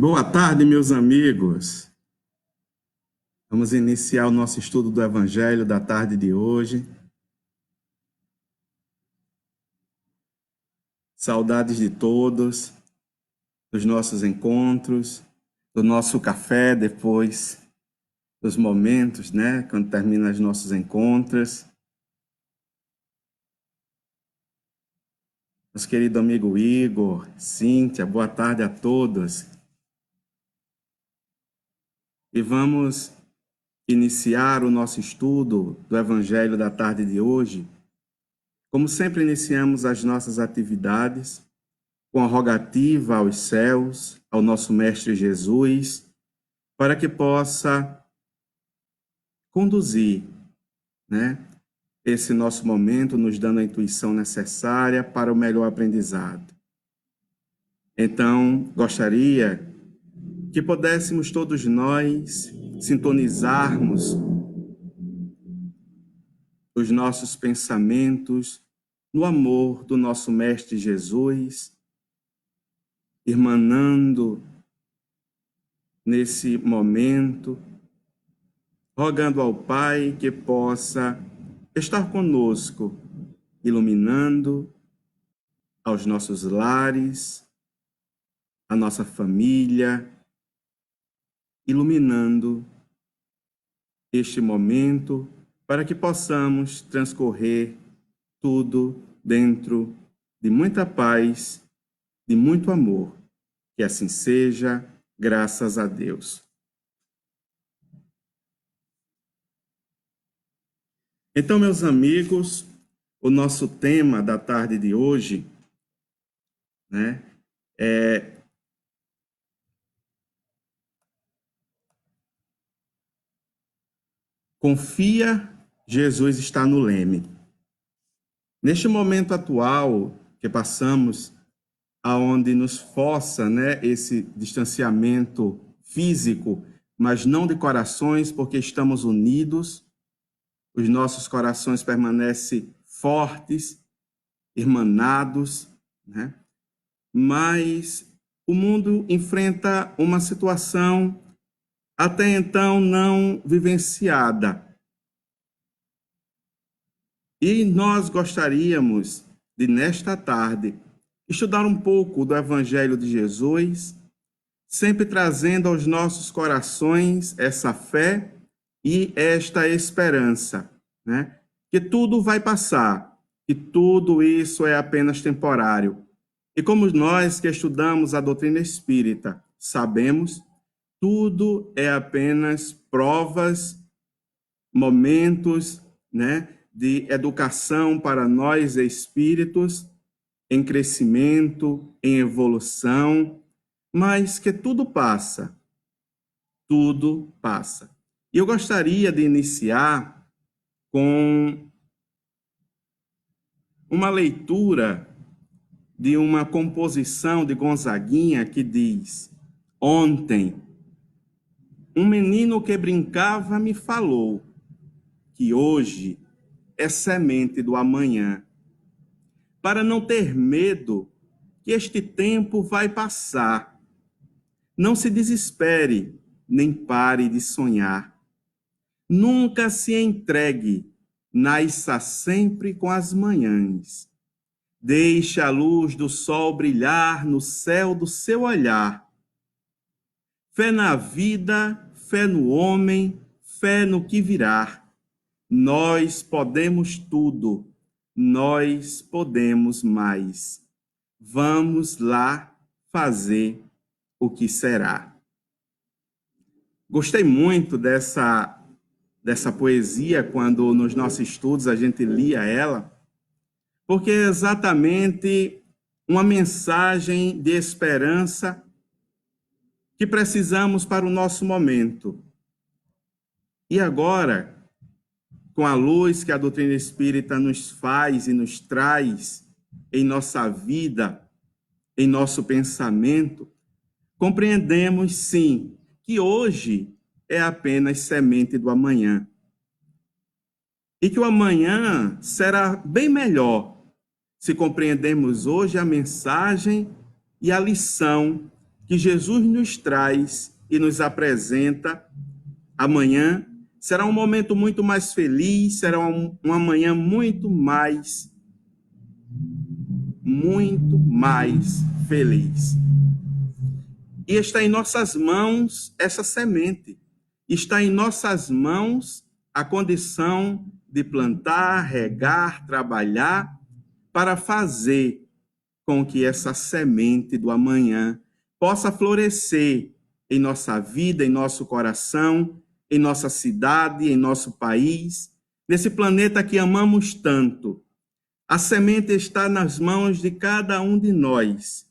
Boa tarde, meus amigos. Vamos iniciar o nosso estudo do Evangelho da tarde de hoje. Saudades de todos, dos nossos encontros, do nosso café depois dos momentos, né? Quando terminam os nossos encontros. Nosso querido amigo Igor, Cíntia, boa tarde a todos. E vamos iniciar o nosso estudo do Evangelho da tarde de hoje. Como sempre, iniciamos as nossas atividades com a rogativa aos céus, ao nosso Mestre Jesus, para que possa conduzir, né, esse nosso momento, nos dando a intuição necessária para o melhor aprendizado. Então, gostaria que pudéssemos todos nós sintonizarmos os nossos pensamentos no amor do nosso Mestre Jesus, irmanando nesse momento, rogando ao Pai que possa estar conosco, iluminando aos nossos lares, a nossa família, iluminando este momento para que possamos transcorrer tudo dentro de muita paz, de muito amor. Que assim seja, graças a Deus. Então, meus amigos, o nosso tema da tarde de hoje, né, é confia, Jesus está no leme. Neste momento atual que passamos, aonde nos força, né, esse distanciamento físico, mas não de corações, porque estamos unidos, os nossos corações permanecem fortes, irmanados, né? Mas o mundo enfrenta uma situação até então não vivenciada. E nós gostaríamos de, nesta tarde, estudar um pouco do Evangelho de Jesus, sempre trazendo aos nossos corações essa fé e esta esperança, né? Que tudo vai passar, que tudo isso é apenas temporário. E como nós que estudamos a doutrina espírita sabemos, tudo é apenas provas, momentos, né, de educação para nós espíritos, em crescimento, em evolução, mas que tudo passa, tudo passa. E eu gostaria de iniciar com uma leitura de uma composição de Gonzaguinha que diz: ontem, um menino que brincava me falou que hoje é semente do amanhã. Para não ter medo que este tempo vai passar. Não se desespere, nem pare de sonhar. Nunca se entregue, nasça sempre com as manhãs. Deixe a luz do sol brilhar no céu do seu olhar. Fé na vida, fé no homem, fé no que virá. Nós podemos tudo, nós podemos mais. Vamos lá fazer o que será. Gostei muito dessa poesia quando nos nossos estudos a gente lia ela, porque é exatamente uma mensagem de esperança que precisamos para o nosso momento. E agora, com a luz que a doutrina espírita nos faz e nos traz em nossa vida, em nosso pensamento, compreendemos, sim, que hoje é apenas semente do amanhã. E que o amanhã será bem melhor se compreendermos hoje a mensagem e a lição que Jesus nos traz e nos apresenta amanhã será um momento muito mais feliz, será uma manhã muito mais feliz. E está em nossas mãos essa semente. Está em nossas mãos a condição de plantar, regar, trabalhar, para fazer com que essa semente do amanhã possa florescer em nossa vida, em nosso coração, em nossa cidade, em nosso país, nesse planeta que amamos tanto. A semente está nas mãos de cada um de nós.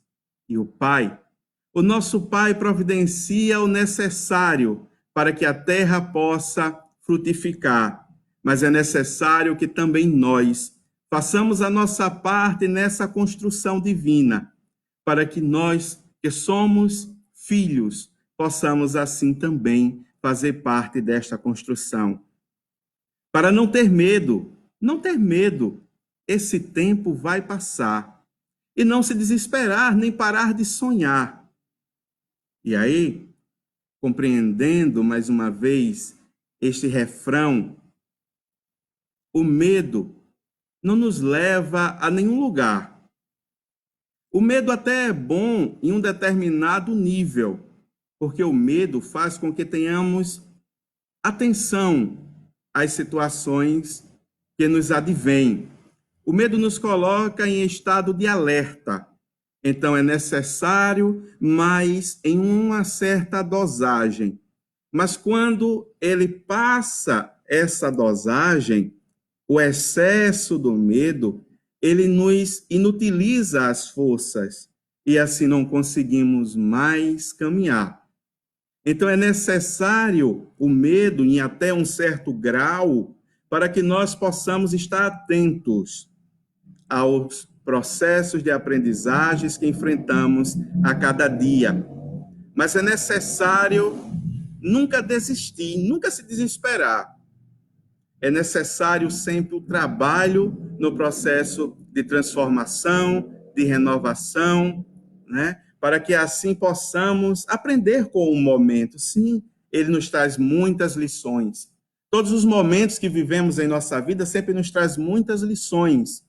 E o nosso Pai providencia o necessário para que a terra possa frutificar. Mas é necessário que também nós façamos a nossa parte nessa construção divina, para que nós, que somos filhos, possamos assim também fazer parte desta construção. Para não ter medo, não ter medo, esse tempo vai passar. E não se desesperar, nem parar de sonhar. E aí, compreendendo mais uma vez este refrão, o medo não nos leva a nenhum lugar. O medo até é bom em um determinado nível, porque o medo faz com que tenhamos atenção às situações que nos advêm. O medo nos coloca em estado de alerta. Então, é necessário, mas em uma certa dosagem. Mas quando ele passa essa dosagem, o excesso do medo, ele nos inutiliza as forças e assim não conseguimos mais caminhar. Então, é necessário o medo, em até um certo grau, para que nós possamos estar atentos aos processos de aprendizagens que enfrentamos a cada dia. Mas é necessário nunca desistir, nunca se desesperar. É necessário sempre o trabalho no processo de transformação, de renovação, né? Para que assim possamos aprender com o momento. Sim, ele nos traz muitas lições. Todos os momentos que vivemos em nossa vida sempre nos traz muitas lições.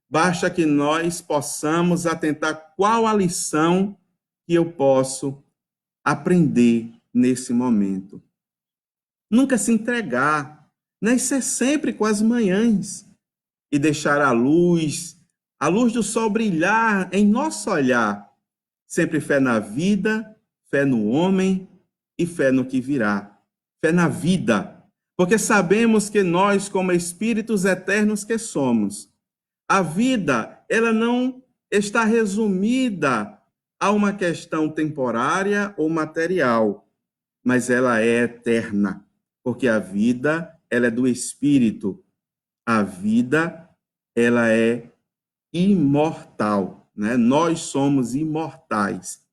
Basta que nós possamos atentar qual a lição que eu posso aprender nesse momento. Nunca se entregar, nem ser sempre com as manhãs e deixar a luz do sol brilhar em nosso olhar. Sempre fé na vida, fé no homem e fé no que virá. Fé na vida, porque sabemos que nós, como espíritos eternos que somos, a vida, ela não está resumida a uma questão temporária ou material, mas ela é eterna, porque a vida, ela é do espírito. A vida, ela é imortal, né? Nós somos imortais.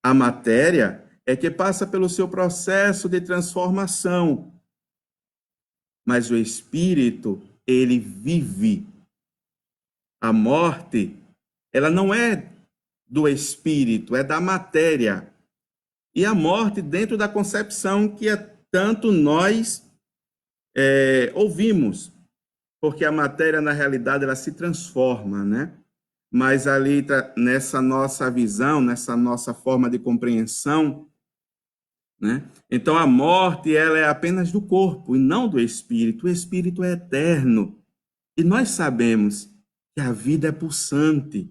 A matéria é que passa pelo seu processo de transformação, mas o espírito, ele vive. A morte, ela não é do espírito, é da matéria. E a morte dentro da concepção que tanto nós ouvimos, porque a matéria, na realidade, ela se transforma, né? Mas ali, nessa nossa visão, nessa nossa forma de compreensão, né? Então, a morte, ela é apenas do corpo e não do espírito. O espírito é eterno. E nós sabemos que a vida é pulsante.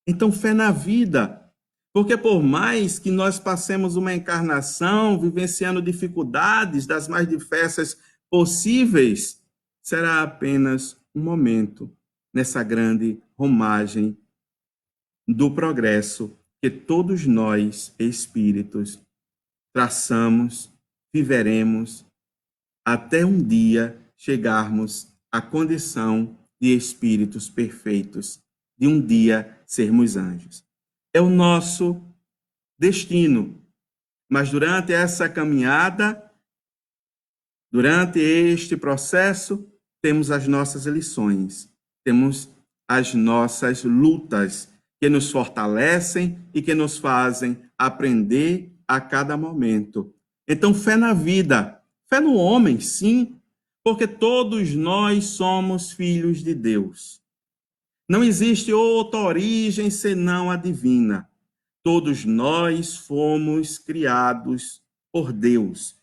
Então, fé na vida. Porque por mais que nós passemos uma encarnação vivenciando dificuldades das mais diversas possíveis, será apenas um momento nessa grande romagem do progresso que todos nós, espíritos, traçamos, viveremos, até um dia chegarmos à condição de espíritos perfeitos, de um dia sermos anjos. É o nosso destino. Mas durante essa caminhada, durante este processo, temos as nossas lições, temos as nossas lutas que nos fortalecem e que nos fazem aprender a cada momento. Então, fé na vida, fé no homem, sim, porque todos nós somos filhos de Deus. Não existe outra origem senão a divina. Todos nós fomos criados por Deus.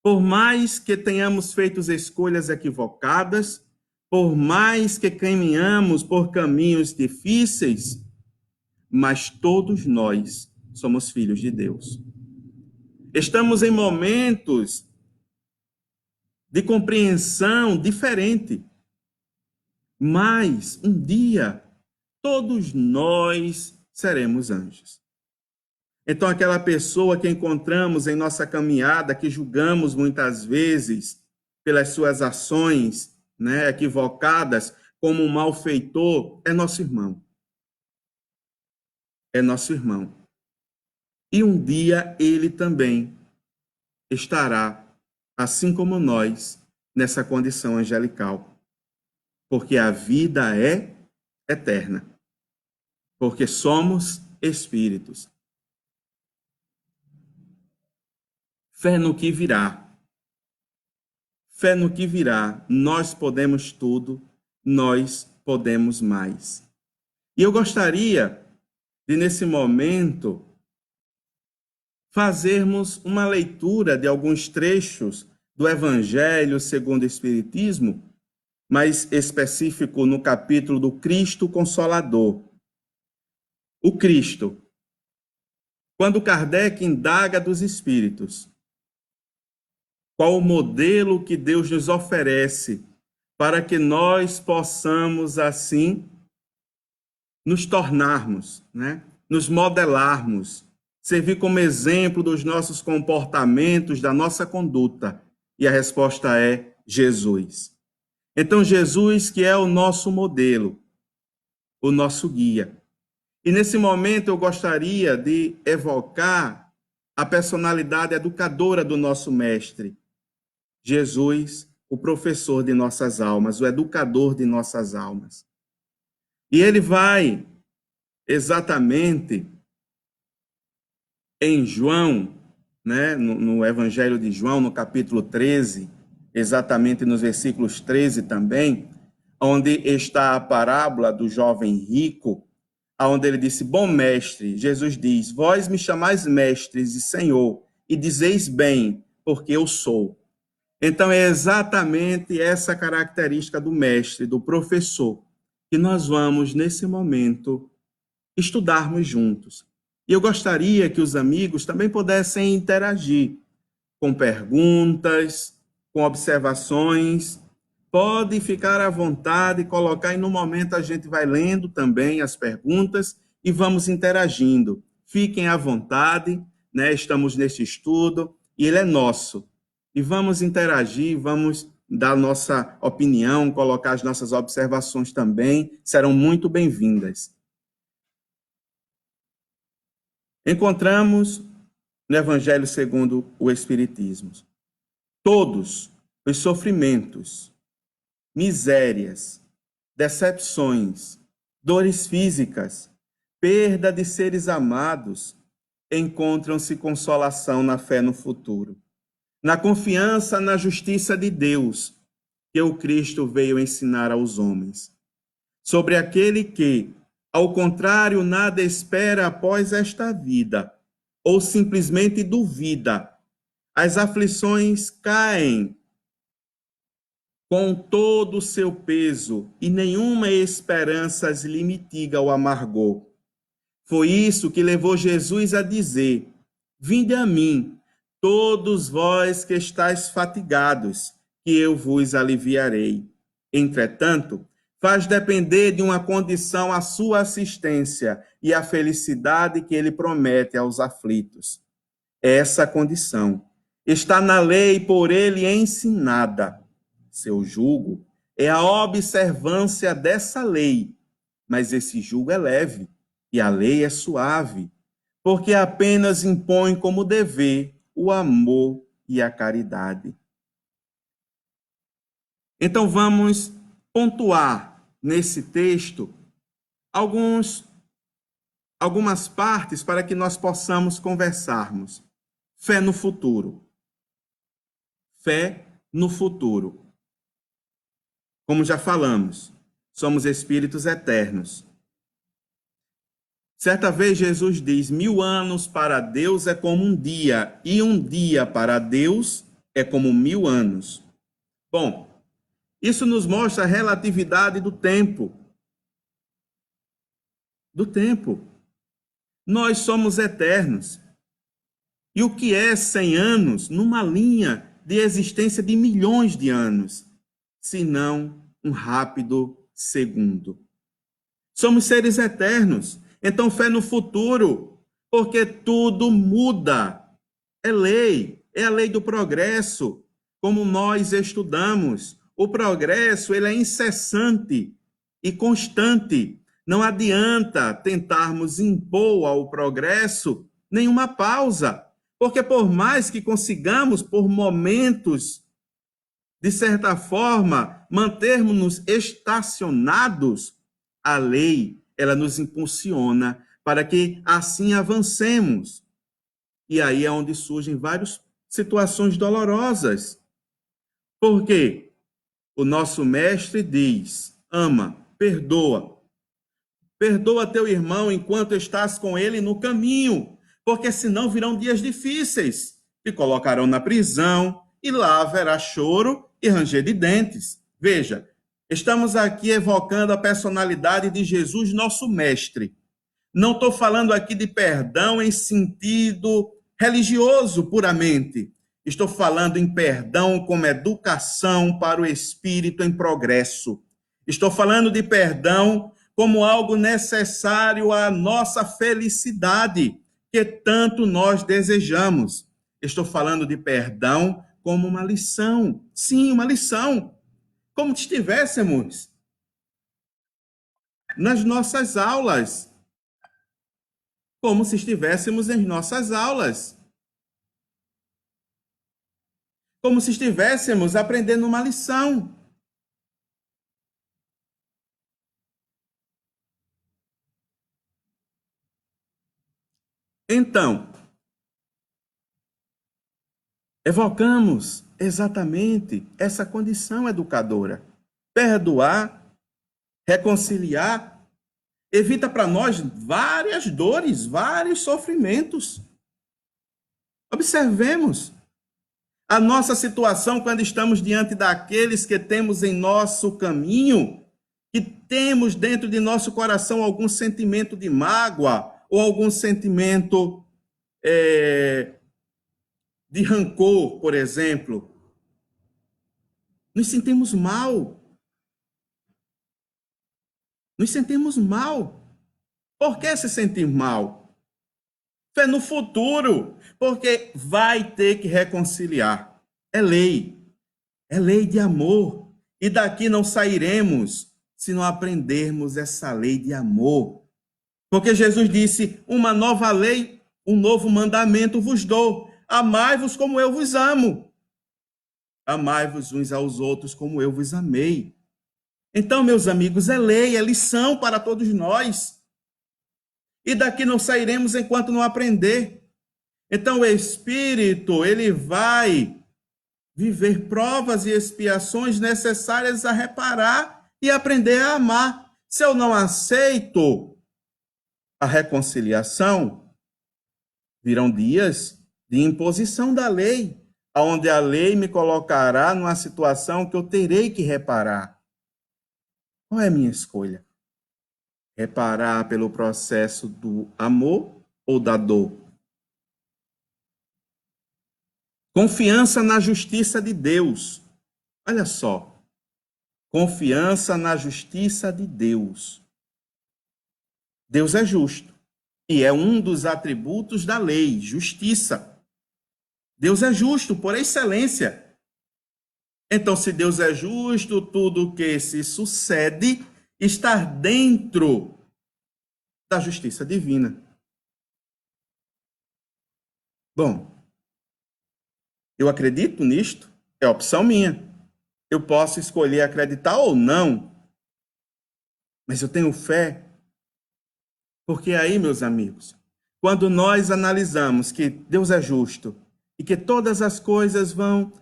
Por mais que tenhamos feito escolhas equivocadas, por mais que caminhamos por caminhos difíceis, mas todos nós somos filhos de Deus. Estamos em momentos de compreensão diferente, mas um dia todos nós seremos anjos. Então, aquela pessoa que encontramos em nossa caminhada, que julgamos muitas vezes pelas suas ações, né, equivocadas, como um malfeitor, é nosso irmão. É nosso irmão. E um dia ele também estará, assim como nós, nessa condição angelical. Porque a vida é eterna. Porque somos espíritos. Fé no que virá. Fé no que virá. Nós podemos tudo, nós podemos mais. E eu gostaria de, nesse momento, fazermos uma leitura de alguns trechos do Evangelho segundo o Espiritismo, mais específico no capítulo do Cristo Consolador. O Cristo. Quando Kardec indaga dos espíritos, qual o modelo que Deus nos oferece para que nós possamos, assim, nos tornarmos, né? Nos modelarmos, servir como exemplo dos nossos comportamentos, da nossa conduta? E a resposta é Jesus. Então, Jesus, que é o nosso modelo, o nosso guia. E nesse momento eu gostaria de evocar a personalidade educadora do nosso mestre, Jesus, o professor de nossas almas, o educador de nossas almas. E ele vai exatamente em João, né, no Evangelho de João, no capítulo 13, exatamente nos versículos 13 também, onde está a parábola do jovem rico, onde ele disse: bom mestre, Jesus diz, vós me chamais mestres e Senhor, e dizeis bem, porque eu sou. Então é exatamente essa característica do mestre, do professor, que nós vamos, nesse momento, estudarmos juntos. E eu gostaria que os amigos também pudessem interagir com perguntas, com observações. Pode ficar à vontade, colocar, e no momento a gente vai lendo também as perguntas e vamos interagindo. Fiquem à vontade, né? Estamos neste estudo e ele é nosso. E vamos interagir, vamos dar nossa opinião, colocar as nossas observações também, serão muito bem-vindas. Encontramos no Evangelho segundo o Espiritismo todos os sofrimentos, misérias, decepções, dores físicas, perda de seres amados, encontram-se consolação na fé no futuro, na confiança na justiça de Deus, que o Cristo veio ensinar aos homens. Sobre aquele que, ao contrário, nada espera após esta vida, ou simplesmente duvida, as aflições caem com todo o seu peso e nenhuma esperança lhe mitiga o amargor. Foi isso que levou Jesus a dizer: vinde a mim, todos vós que estáis fatigados, que eu vos aliviarei. Entretanto, faz depender de uma condição a sua assistência e a felicidade que ele promete aos aflitos. Essa condição está na lei por ele ensinada. Seu jugo é a observância dessa lei, mas esse jugo é leve e a lei é suave, porque apenas impõe como dever o amor e a caridade. Então vamos pontuar nesse texto alguns algumas partes para que nós possamos conversarmos. Fé no futuro. Fé no futuro. Como já falamos, somos espíritos eternos. Certa vez Jesus diz: 1000 anos para Deus é como um dia, e um dia para Deus é como 1000 anos. Bom, isso nos mostra a relatividade do tempo. Do tempo. Nós somos eternos. E o que é 100 anos numa linha de existência de milhões de anos, se não um rápido segundo? Somos seres eternos. Então, fé no futuro, porque tudo muda. É a lei do progresso, como nós estudamos. O progresso, ele é incessante e constante. Não adianta tentarmos impor ao progresso nenhuma pausa, porque por mais que consigamos, por momentos, de certa forma, mantermos-nos estacionados, a lei, ela nos impulsiona para que assim avancemos. E aí é onde surgem várias situações dolorosas. Por quê? O nosso mestre diz: ama, perdoa. Perdoa teu irmão enquanto estás com ele no caminho, porque senão virão dias difíceis, te colocarão na prisão, e lá haverá choro e ranger de dentes. Veja, estamos aqui evocando a personalidade de Jesus, nosso mestre. Não estou falando aqui de perdão em sentido religioso puramente. Estou falando em perdão como educação para o espírito em progresso. Estou falando de perdão como algo necessário à nossa felicidade, que tanto nós desejamos. Estou falando de perdão como uma lição. Sim, uma lição. Como se estivéssemos nas nossas aulas. Como se estivéssemos em nossas aulas. Como se estivéssemos aprendendo uma lição. Então, evocamos exatamente essa condição educadora. Perdoar, reconciliar, evita para nós várias dores, vários sofrimentos. Observemos a nossa situação quando estamos diante daqueles que temos em nosso caminho, que temos dentro de nosso coração algum sentimento de mágoa ou algum sentimento de rancor, por exemplo. Nos sentimos mal. Nos sentimos mal. Por que se sentir mal? Fé no futuro, porque vai ter que reconciliar. É lei. É lei de amor. E daqui não sairemos se não aprendermos essa lei de amor. Porque Jesus disse: uma nova lei, um novo mandamento vos dou. Amai-vos como eu vos amo. Amai-vos uns aos outros como eu vos amei. Então, meus amigos, é lei, é lição para todos nós. E daqui não sairemos enquanto não aprender. Então, o Espírito, ele vai viver provas e expiações necessárias a reparar e aprender a amar. Se eu não aceito a reconciliação, virão dias de imposição da lei, onde a lei me colocará numa situação que eu terei que reparar. Qual é a minha escolha? Reparar pelo processo do amor ou da dor? Confiança na justiça de Deus. Olha só. Confiança na justiça de Deus. Deus é justo. E é um dos atributos da lei, justiça. Deus é justo por excelência. Então, se Deus é justo, tudo que se sucede está dentro da justiça divina. Bom, eu acredito nisto, é opção minha. Eu posso escolher acreditar ou não, mas eu tenho fé Porque aí, meus amigos, quando nós analisamos que Deus é justo e que todas as coisas vão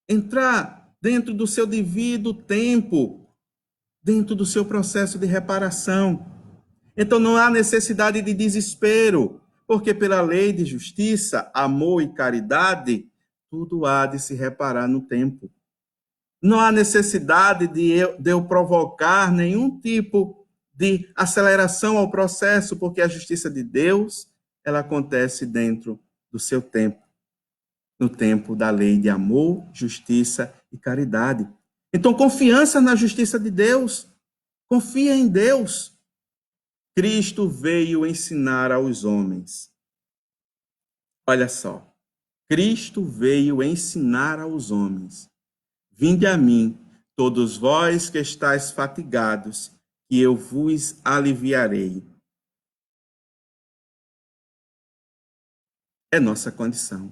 entrar dentro do seu devido tempo, dentro do seu processo de reparação, então não há necessidade de desespero, porque pela lei de justiça, amor e caridade, tudo há de se reparar no tempo. Não há necessidade de eu provocar nenhum tipo de aceleração ao processo, porque a justiça de Deus, ela acontece dentro do seu tempo, no tempo da lei de amor, justiça e caridade. Então, confiança na justiça de Deus, confia em Deus. Cristo veio ensinar aos homens. Olha só, Cristo veio ensinar aos homens. Vinde a mim, todos vós que estáis fatigados, que eu vos aliviarei. É nossa condição.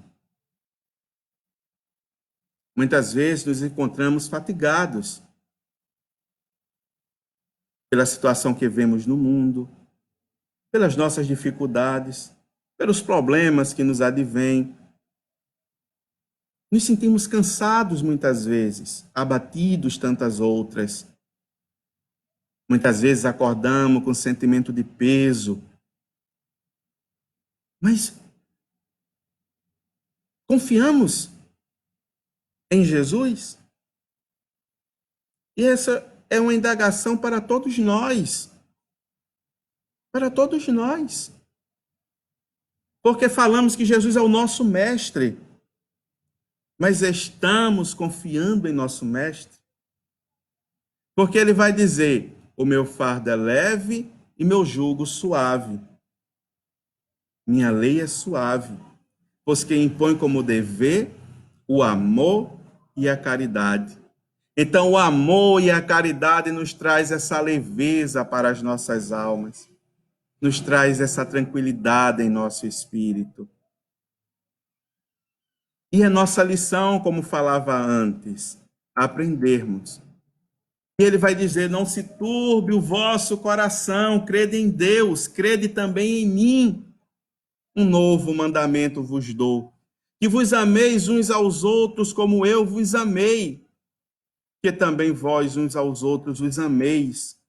Muitas vezes nos encontramos fatigados pela situação que vemos no mundo, pelas nossas dificuldades, pelos problemas que nos advêm. Nos sentimos cansados muitas vezes, abatidos tantas outras. Muitas vezes acordamos com sentimento de peso. Mas confiamos em Jesus? E essa é uma indagação para todos nós. Para todos nós. Porque falamos que Jesus é o nosso mestre. Mas estamos confiando em nosso mestre? Porque ele vai dizer: o meu fardo é leve e meu jugo suave. Minha lei é suave, pois que impõe como dever o amor e a caridade. Então, o amor e a caridade nos traz essa leveza para as nossas almas, nos traz essa tranquilidade em nosso espírito. E é nossa lição, como falava antes, aprendermos. E ele vai dizer: não se turbe o vosso coração, crede em Deus, crede também em mim. Um novo mandamento vos dou, que vos ameis uns aos outros como eu vos amei, que também vós uns aos outros vos ameis.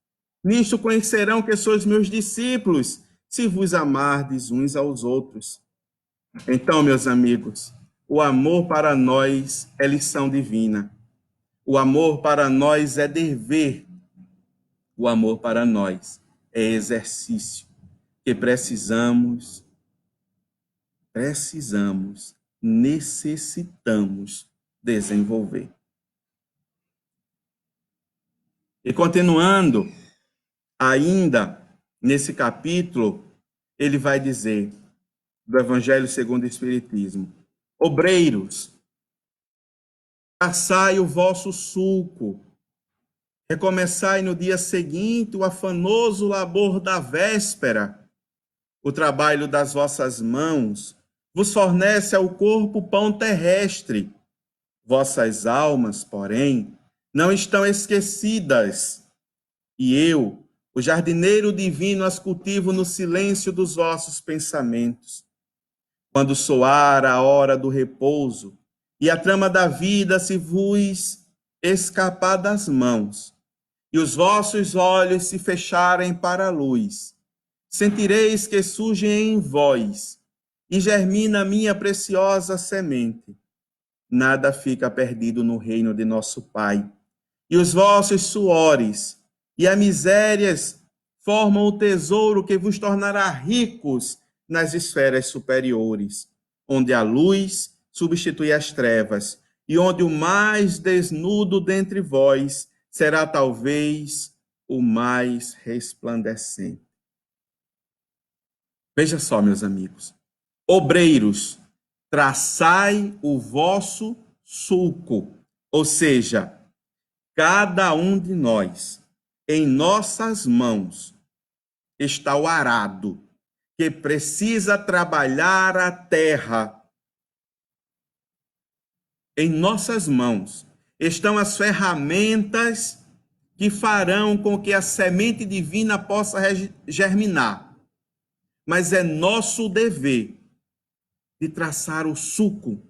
Nisto conhecerão que sois meus discípulos, se vos amardes uns aos outros. Então, meus amigos, o amor para nós é lição divina. O amor para nós é dever. O amor para nós é exercício que necessitamos desenvolver. E continuando, ainda nesse capítulo, ele vai dizer, do Evangelho segundo o Espiritismo: obreiros, traçai o vosso sulco, recomeçai no dia seguinte o afanoso labor da véspera. O trabalho das vossas mãos vos fornece ao corpo pão terrestre. Vossas almas, porém, não estão esquecidas. E eu, o jardineiro divino, as cultivo no silêncio dos vossos pensamentos. Quando soar a hora do repouso e a trama da vida se vos escapar das mãos, e os vossos olhos se fecharem para a luz, sentireis que surge em vós e germina a minha preciosa semente. Nada fica perdido no reino de nosso Pai. E os vossos suores e as misérias formam o tesouro que vos tornará ricos nas esferas superiores, onde a luz substitui as trevas e onde o mais desnudo dentre vós será talvez o mais resplandecente. Veja só, meus amigos. Obreiros, traçai o vosso sulco, ou seja, cada um de nós, em nossas mãos, está o arado, que precisa trabalhar a terra. Em nossas mãos estão as ferramentas que farão com que a semente divina possa germinar. mas é nosso dever de traçar o suco,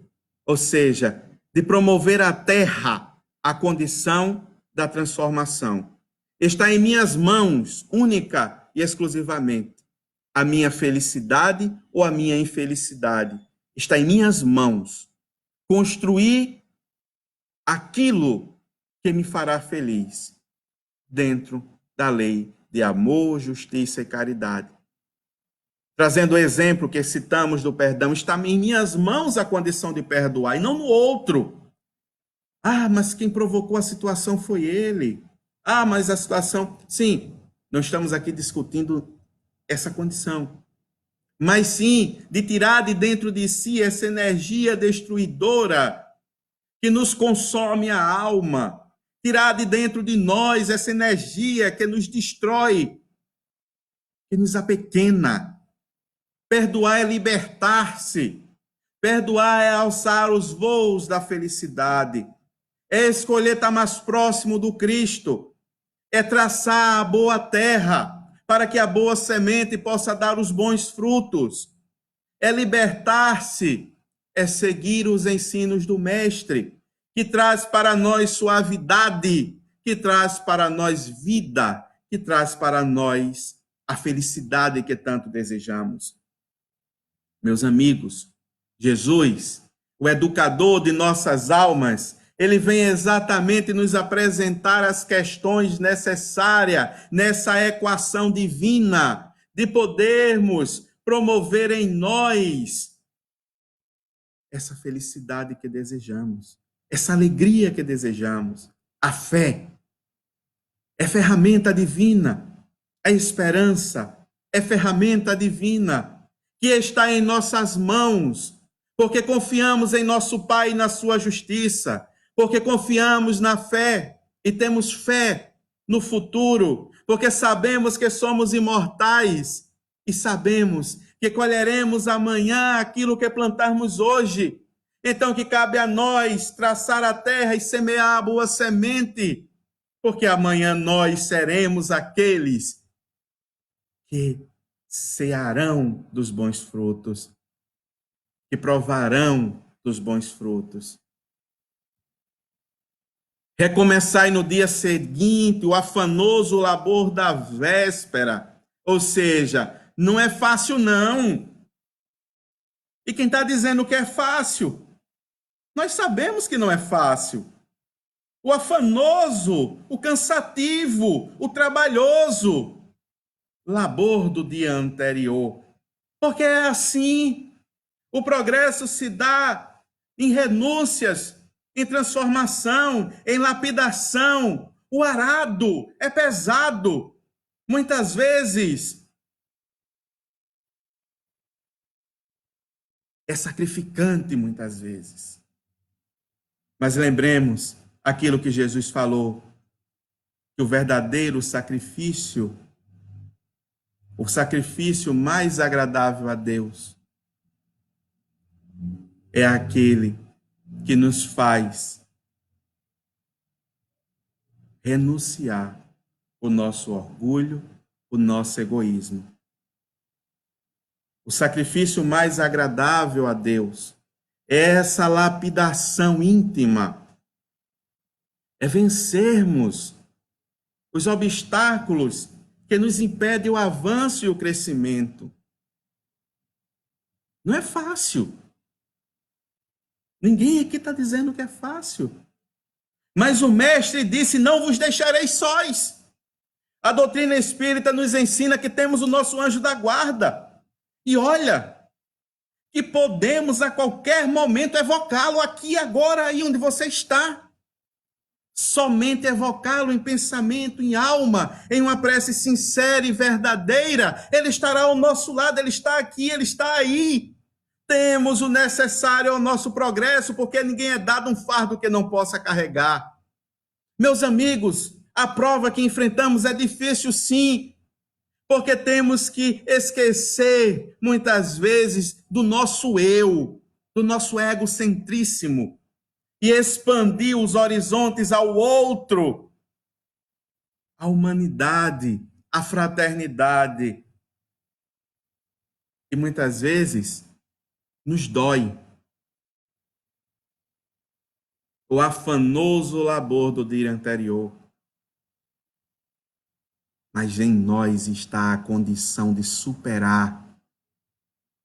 ou seja, de promover a terra, a condição da transformação. Está em minhas mãos, única e exclusivamente, a minha felicidade ou a minha infelicidade. Está em minhas mãos construir aquilo que me fará feliz dentro da lei de amor, justiça e caridade. Trazendo o exemplo que citamos do perdão, está em minhas mãos a condição de perdoar e não no outro. Ah, mas quem provocou a situação foi ele. Ah, mas a situação... Sim, não estamos aqui discutindo essa condição. Mas sim, de tirar de dentro de si essa energia destruidora que nos consome a alma. Tirar de dentro de nós essa energia que nos destrói, que nos apequena. Perdoar é libertar-se. Perdoar é alçar os voos da felicidade. É escolher estar mais próximo do Cristo. É traçar a boa terra para que a boa semente possa dar os bons frutos. É libertar-se. É seguir os ensinos do Mestre, que traz para nós suavidade, que traz para nós vida, que traz para nós a felicidade que tanto desejamos. Meus amigos, Jesus, o educador de nossas almas, ele vem exatamente nos apresentar as questões necessárias nessa equação divina de podermos promover em nós essa felicidade que desejamos, essa alegria que desejamos. A fé é ferramenta divina, a esperança é ferramenta divina que está em nossas mãos, porque confiamos em nosso Pai e na sua justiça, porque confiamos na fé e temos fé no futuro, porque sabemos que somos imortais e sabemos que colheremos amanhã aquilo que plantarmos hoje. Então, que cabe a nós traçar a terra e semear a boa semente, porque amanhã nós seremos aqueles que cearão dos bons frutos, que provarão dos bons frutos. Recomeçai no dia seguinte o afanoso labor da véspera, ou seja, não é fácil não. E quem está dizendo que é fácil? Nós sabemos que não é fácil. O afanoso, o cansativo, o trabalhoso labor do dia anterior. Porque é assim. O progresso se dá em renúncias, em transformação, em lapidação. O arado é pesado. Muitas vezes é sacrificante, muitas vezes. Mas lembremos aquilo que Jesus falou, que o verdadeiro sacrifício, o sacrifício mais agradável a Deus, é aquele que nos faz renunciar o nosso orgulho, o nosso egoísmo. O sacrifício mais agradável a Deus é essa lapidação íntima, é vencermos os obstáculos que nos impedem o avanço e o crescimento. Não é fácil. Ninguém aqui está dizendo que é fácil. Mas o Mestre disse, não vos deixarei sós. A doutrina espírita nos ensina que temos o nosso anjo da guarda. E olha, que podemos a qualquer momento evocá-lo aqui, agora, aí onde você está. Somente evocá-lo em pensamento, em alma, em uma prece sincera e verdadeira. Ele estará ao nosso lado, ele está aqui, ele está aí. Temos o necessário ao nosso progresso, porque ninguém é dado um fardo que não possa carregar. Meus amigos, a prova que enfrentamos é difícil, sim, porque temos que esquecer, muitas vezes, do nosso eu, do nosso egocentríssimo, e expandir os horizontes ao outro, à humanidade, à fraternidade. E muitas vezes nos dói o afanoso labor do dia anterior. Mas em nós está a condição de superar,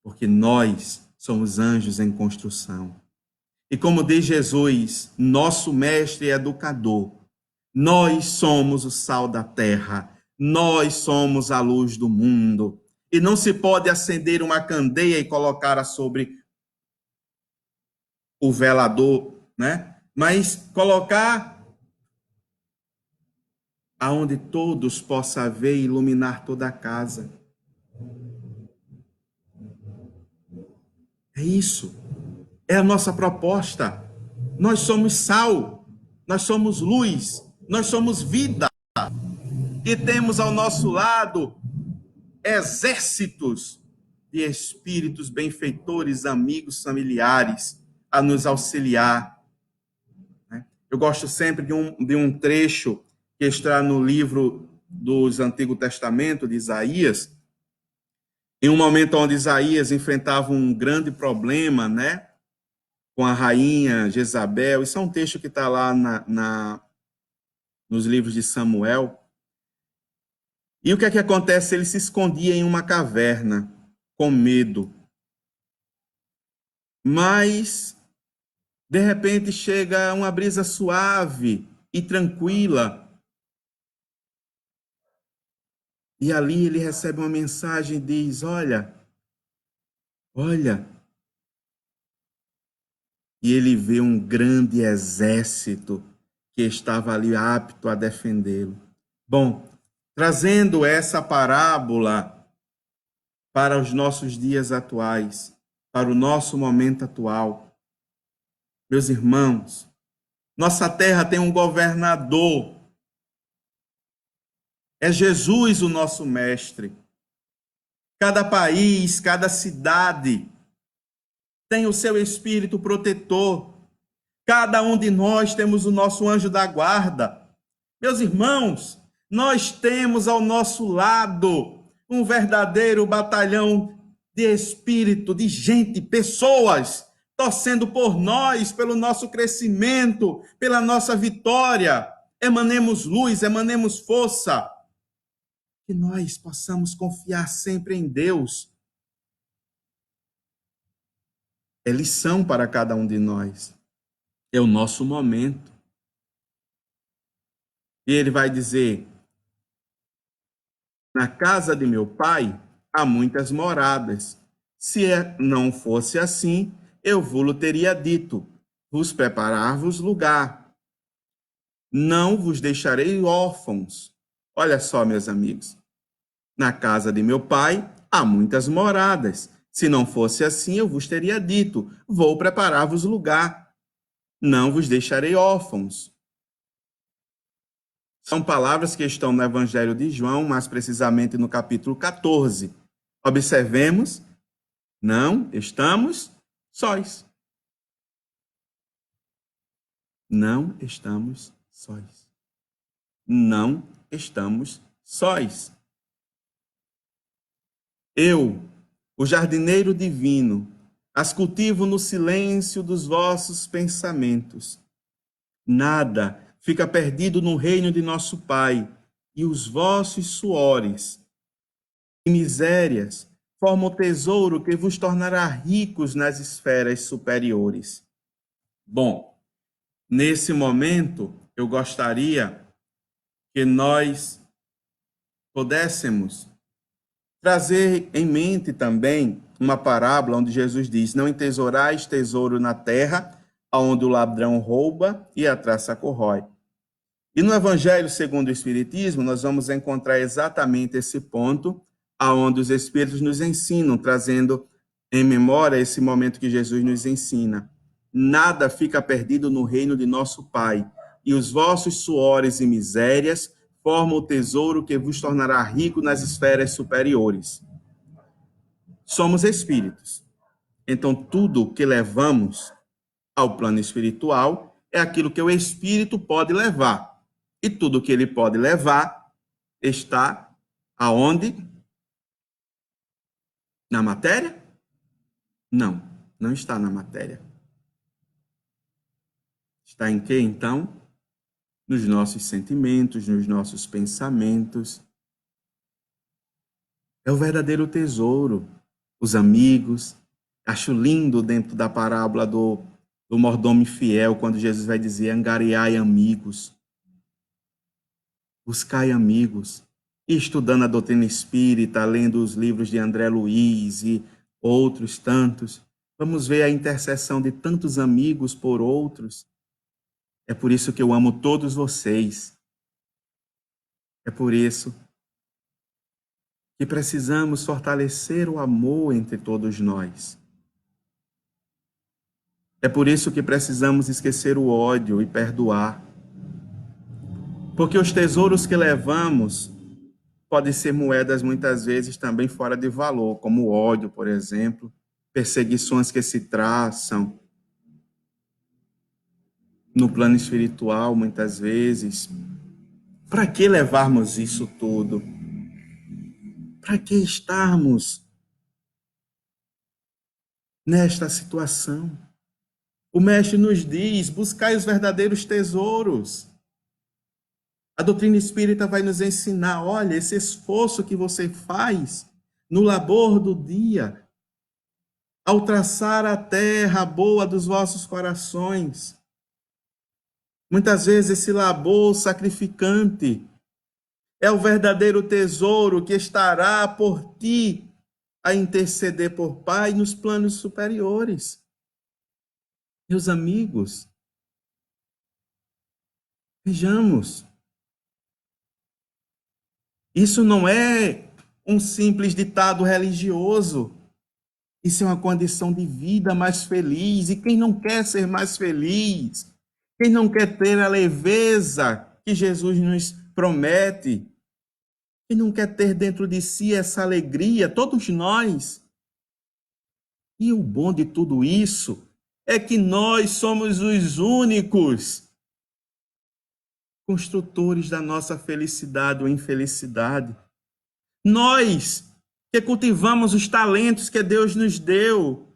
porque nós somos anjos em construção. E como diz Jesus, nosso mestre e educador, nós somos o sal da terra, nós somos a luz do mundo. E não se pode acender uma candeia e colocá-la sobre o velador, né? Mas colocar aonde todos possam ver e iluminar toda a casa. É isso. É a nossa proposta. Nós somos sal, nós somos luz, nós somos vida. E temos ao nosso lado exércitos de espíritos benfeitores, amigos, familiares, a nos auxiliar. Eu gosto sempre de um trecho que está no livro dos Antigo Testamento, de Isaías, em um momento onde Isaías enfrentava um grande problema, né, com a rainha Jezabel. Isso é um texto que está lá nos livros de Samuel. E o que é que acontece? Ele se escondia em uma caverna, com medo. Mas, de repente, chega uma brisa suave e tranquila. E ali ele recebe uma mensagem e diz: olha. E ele vê um grande exército que estava ali apto a defendê-lo. Bom, trazendo essa parábola para os nossos dias atuais, para o nosso momento atual, meus irmãos, nossa terra tem um governador. É Jesus o nosso mestre. Cada país, cada cidade tem o seu espírito protetor. Cada um de nós temos o nosso anjo da guarda. Meus irmãos, nós temos ao nosso lado um verdadeiro batalhão de espírito, de gente, pessoas torcendo por nós, pelo nosso crescimento, pela nossa vitória. Emanemos luz, emanemos força. Que nós possamos confiar sempre em Deus. É lição para cada um de nós. É o nosso momento. E ele vai dizer: na casa de meu pai há muitas moradas. Se não fosse assim, eu vos teria dito: vos preparar-vos lugar. Não vos deixarei órfãos. Olha só, meus amigos. Na casa de meu pai há muitas moradas. Se não fosse assim, eu vos teria dito: vou preparar-vos lugar. Não vos deixarei órfãos. São palavras que estão no Evangelho de João, mais precisamente no capítulo 14. Observemos, não estamos sós. Não estamos sós. Não estamos sós. Eu, o jardineiro divino, as cultivo no silêncio dos vossos pensamentos. Nada fica perdido no reino de nosso Pai, e os vossos suores e misérias formam o tesouro que vos tornará ricos nas esferas superiores. Bom, nesse momento, eu gostaria que nós pudéssemos trazer em mente também uma parábola onde Jesus diz: não entesourais tesouro na terra, onde o ladrão rouba e a traça corrói. E no Evangelho segundo o Espiritismo, nós vamos encontrar exatamente esse ponto, aonde os Espíritos nos ensinam, trazendo em memória esse momento que Jesus nos ensina. Nada fica perdido no reino de nosso Pai, e os vossos suores e misérias formam o tesouro que vos tornará rico nas esferas superiores. Somos espíritos. Então, tudo que levamos ao plano espiritual é aquilo que o espírito pode levar. E tudo que ele pode levar está aonde? Na matéria? Não, não está na matéria. Está em quê, então? Nos nossos sentimentos, nos nossos pensamentos. É o verdadeiro tesouro. Os amigos. Acho lindo dentro da parábola do mordomo infiel, quando Jesus vai dizer: angariai amigos, buscai amigos. E estudando a doutrina espírita, lendo os livros de André Luiz e outros tantos, vamos ver a intercessão de tantos amigos por outros. É por isso que eu amo todos vocês. É por isso que precisamos fortalecer o amor entre todos nós. É por isso que precisamos esquecer o ódio e perdoar. Porque os tesouros que levamos podem ser moedas muitas vezes também fora de valor, como o ódio, por exemplo, perseguições que se traçam no plano espiritual, muitas vezes. Para que levarmos isso tudo? Para que estarmos nesta situação? O mestre nos diz: buscai os verdadeiros tesouros. A doutrina espírita vai nos ensinar: olha, esse esforço que você faz no labor do dia, ao traçar a terra boa dos vossos corações. Muitas vezes esse labor sacrificante é o verdadeiro tesouro que estará por ti a interceder por Pai nos planos superiores. Meus amigos, vejamos, isso não é um simples ditado religioso. Isso é uma condição de vida mais feliz. E quem não quer ser mais feliz? Quem não quer ter a leveza que Jesus nos promete? Quem não quer ter dentro de si essa alegria? Todos nós. E o bom de tudo isso é que nós somos os únicos construtores da nossa felicidade ou infelicidade. Nós que cultivamos os talentos que Deus nos deu.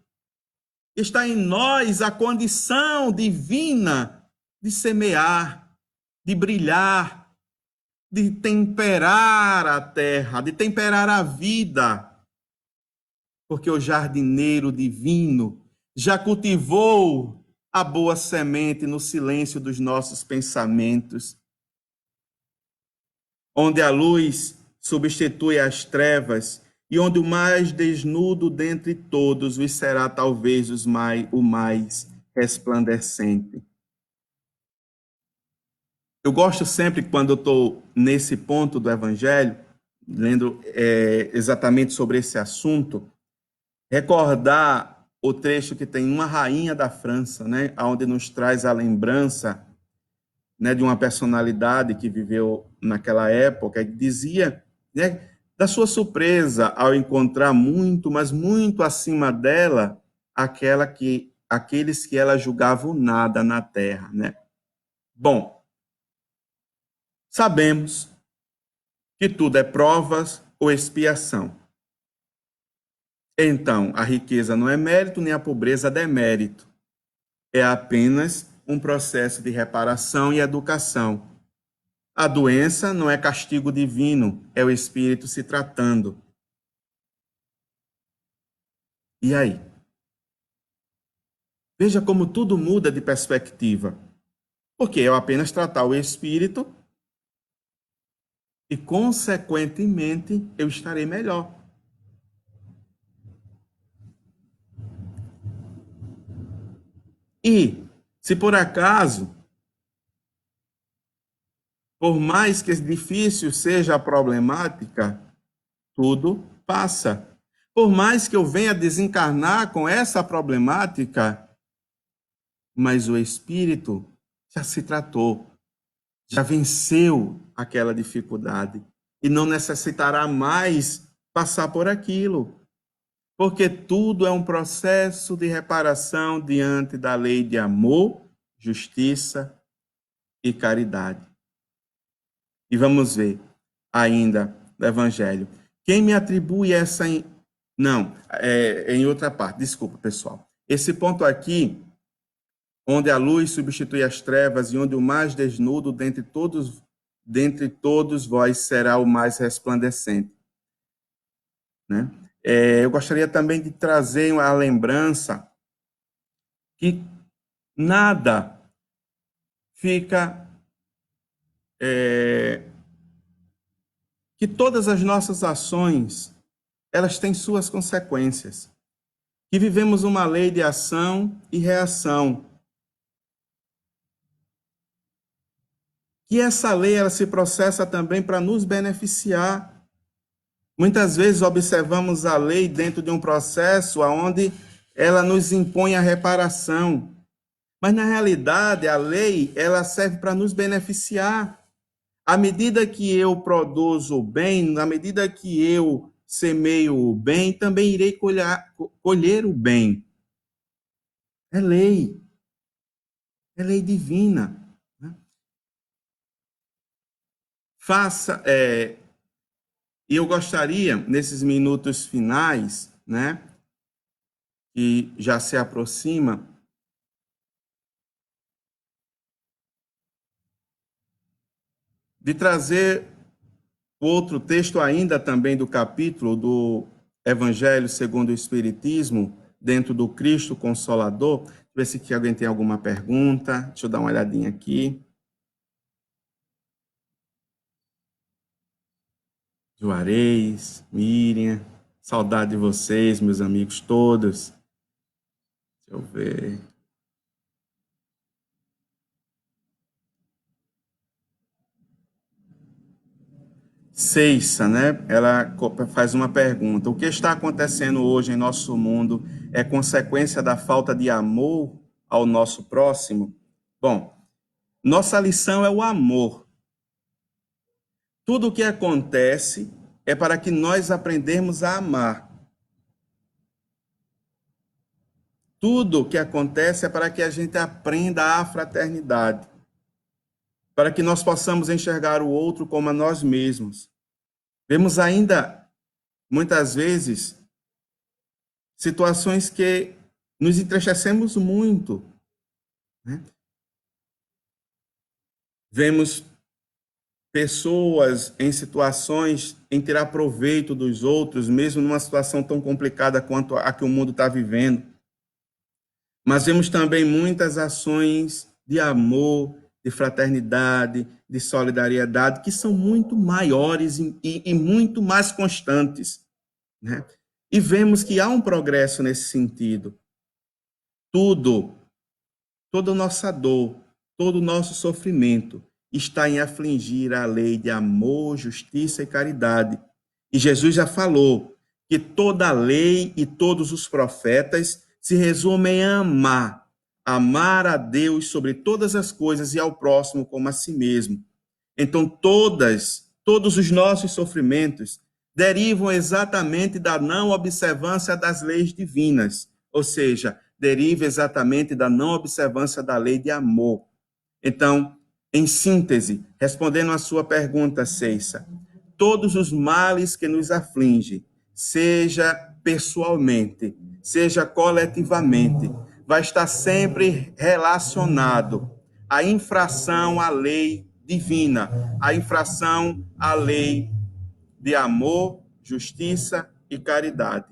Está em nós a condição divina de semear, de brilhar, de temperar a terra, de temperar a vida. Porque o jardineiro divino já cultivou a boa semente no silêncio dos nossos pensamentos, onde a luz substitui as trevas e onde o mais desnudo dentre todos vos será talvez o mais resplandecente. Eu gosto sempre, quando eu estou nesse ponto do Evangelho, lendo exatamente sobre esse assunto, recordar o trecho que tem uma rainha da França, né, onde nos traz a lembrança, né, de uma personalidade que viveu naquela época, que dizia, né, da sua surpresa ao encontrar muito, mas muito acima dela, aqueles que ela julgava nada na terra, né? Bom, sabemos que tudo é provas ou expiação. Então, a riqueza não é mérito, nem a pobreza é demérito. É apenas um processo de reparação e educação. A doença não é castigo divino, é o espírito se tratando. E aí? Veja como tudo muda de perspectiva. Porque eu apenas tratar o espírito e, consequentemente, eu estarei melhor. E, se por acaso, por mais que difícil seja a problemática, tudo passa. Por mais que eu venha desencarnar com essa problemática, mas o espírito já se tratou, já venceu aquela dificuldade e não necessitará mais passar por aquilo, porque tudo é um processo de reparação diante da lei de amor, justiça e caridade. E vamos ver ainda no Evangelho. Quem me atribui essa Não, é em outra parte. Desculpa, pessoal. Esse ponto aqui, onde a luz substitui as trevas e onde o mais desnudo dentre todos vós será o mais resplandecente, né? Eu gostaria também de trazer a lembrança que nada fica, que todas as nossas ações, elas têm suas consequências, que vivemos uma lei de ação e reação, que essa lei ela se processa também para nos beneficiar. Muitas vezes observamos a lei dentro de um processo onde ela nos impõe a reparação, mas na realidade a lei ela serve para nos beneficiar. À medida que eu produzo o bem, na medida que eu semeio o bem, também irei colher o bem. É lei divina. Né? E eu gostaria, nesses minutos finais, né, que já se aproxima, de trazer outro texto ainda também do capítulo do Evangelho segundo o Espiritismo, dentro do Cristo Consolador. Deixa eu ver se aqui alguém tem alguma pergunta. Deixa eu dar uma olhadinha aqui. Juarez, Miriam, saudade de vocês, meus amigos todos. Deixa eu ver. Ceissa, né? Ela faz uma pergunta: o que está acontecendo hoje em nosso mundo é consequência da falta de amor ao nosso próximo? Bom, nossa lição é o amor. Tudo o que acontece é para que nós aprendamos a amar. Tudo o que acontece é para que a gente aprenda a fraternidade, para que nós possamos enxergar o outro como a nós mesmos. Vemos ainda, muitas vezes, situações que nos entristecemos muito, né? Vemos pessoas em situações em tirar proveito dos outros, mesmo numa situação tão complicada quanto a que o mundo está vivendo. Mas vemos também muitas ações de amor, de fraternidade, de solidariedade, que são muito maiores e muito mais constantes, né? E vemos que há um progresso nesse sentido. Toda nossa dor, todo o nosso sofrimento está em afligir a lei de amor, justiça e caridade. E Jesus já falou que toda a lei e todos os profetas se resumem em amar a Deus sobre todas as coisas e ao próximo como a si mesmo. Então, todos os nossos sofrimentos derivam exatamente da não observância das leis divinas, ou seja, deriva exatamente da não observância da lei de amor. Então, em síntese, respondendo à sua pergunta, Ceissa, todos os males que nos afligem, seja pessoalmente, seja coletivamente, vai estar sempre relacionado à infração à lei divina, à infração à lei de amor, justiça e caridade.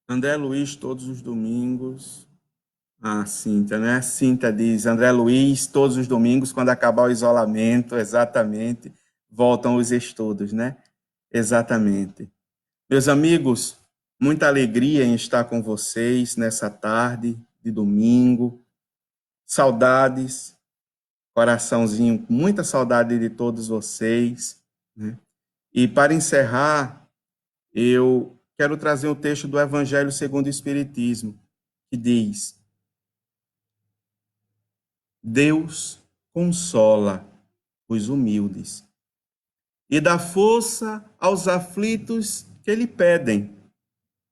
André Luiz, todos os domingos. Ah, Cíntia, né? Cíntia diz, André Luiz, todos os domingos, quando acabar o isolamento, exatamente, voltam os estudos, né? Exatamente. Meus amigos, muita alegria em estar com vocês nessa tarde de domingo. Saudades, coraçãozinho, muita saudade de todos vocês, né? E para encerrar, eu quero trazer um texto do Evangelho segundo o Espiritismo, que diz: Deus consola os humildes e dá força aos aflitos que lhe pedem.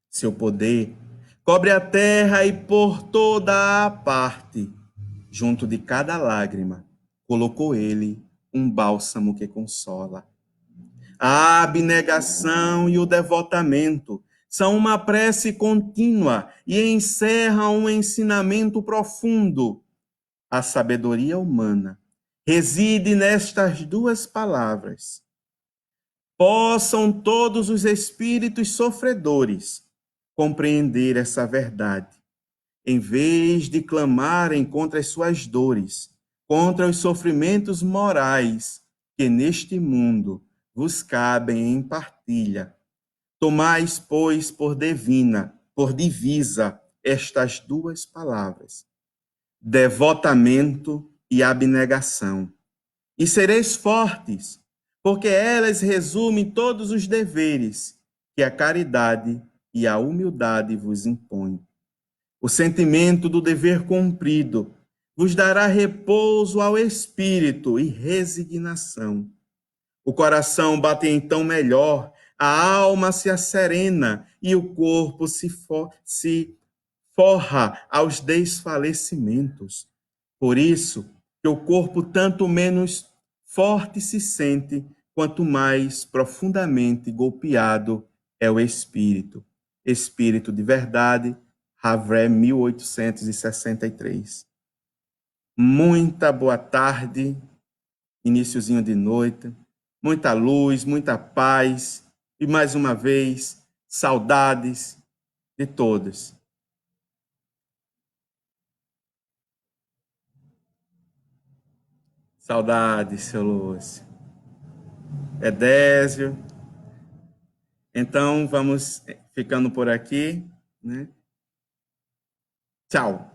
Seu poder Cobre a terra e por toda a parte, junto de cada lágrima, colocou ele um bálsamo que consola. A abnegação e o devotamento são uma prece contínua e encerram um ensinamento profundo. A sabedoria humana reside nestas duas palavras. Possam todos os espíritos sofredores compreender essa verdade, em vez de clamarem contra as suas dores, contra os sofrimentos morais que neste mundo vos cabem em partilha. Tomais, pois, por divisa, estas duas palavras: devotamento e abnegação. E sereis fortes, porque elas resumem todos os deveres que a caridade e a humildade vos impõem. O sentimento do dever cumprido vos dará repouso ao espírito e resignação. O coração bate então melhor, a alma se asserena e o corpo se forra aos desfalecimentos. Por isso, que o corpo tanto menos forte se sente, quanto mais profundamente golpeado é o espírito. Espírito de Verdade, Havre, 1863. Muita boa tarde, iniciozinho de noite, muita luz, muita paz e, mais uma vez, saudades de todos. Saudades, seu Lúcio. Edésio. Então, vamos ficando por aqui, né? Tchau.